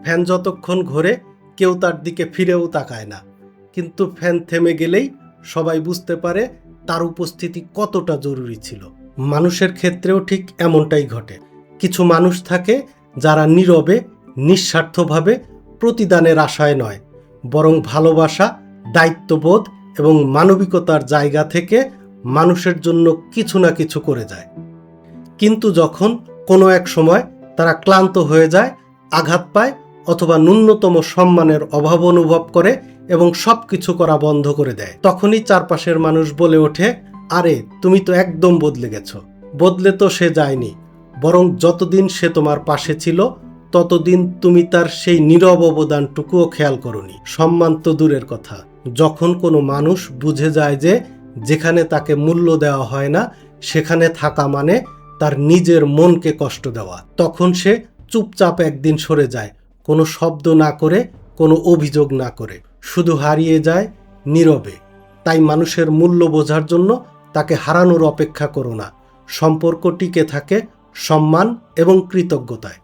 Fan যতক্ষণ ঘোরে কেউ তার দিকে ফিরেও তাকায় না, কিন্তু ফ্যান থেমে গেলেই সবাই বুঝতে পারে তার উপস্থিতি কতটা জরুরি ছিল। মানুষের ক্ষেত্রেও ঠিক এমনটাই ঘটে। কিছু মানুষ থাকে যারা নীরবে, নিঃস্বার্থভাবে, প্রতিদানের আশায় নয়, বরং ভালোবাসা, দায়িত্ববোধ এবং মানবিকতার জায়গা থেকে মানুষের জন্য কিছু না কিছু করে যায়। কিন্তু যখন কোনো এক সময় তারা ক্লান্ত হয়ে যায়, আঘাত পায় অথবা ন্যূনতম সম্মানের অভাব অনুভব করে এবং সব কিছু করা বন্ধ করে দেয়, তখনই চারপাশের মানুষ বলে ওঠে, আরে তুমি তো একদম বদলে গেছো। বদলে তো সে যায়নি, বরং যতদিন সে তোমার পাশে ছিল ততদিন তুমি তার সেই নীরব অবদানটুকুও খেয়াল করোনি। সম্মান তো দূরের কথা, যখন কোনো মানুষ বুঝে যায় যে যেখানে তাকে মূল্য দেওয়া হয় না সেখানে থাকা মানে তার নিজের মনকে কষ্ট দেওয়া, তখন সে চুপচাপ একদিন সরে যায়, কোনো শব্দ না করে, কোনো অভিযোগ না করে, শুধু হারিয়ে যায় নীরবে। তাই মানুষের মূল্য বোঝার জন্য তাকে হারানোর অপেক্ষা করো না। সম্পর্ক টিকে থাকে সম্মান এবং কৃতজ্ঞতায়।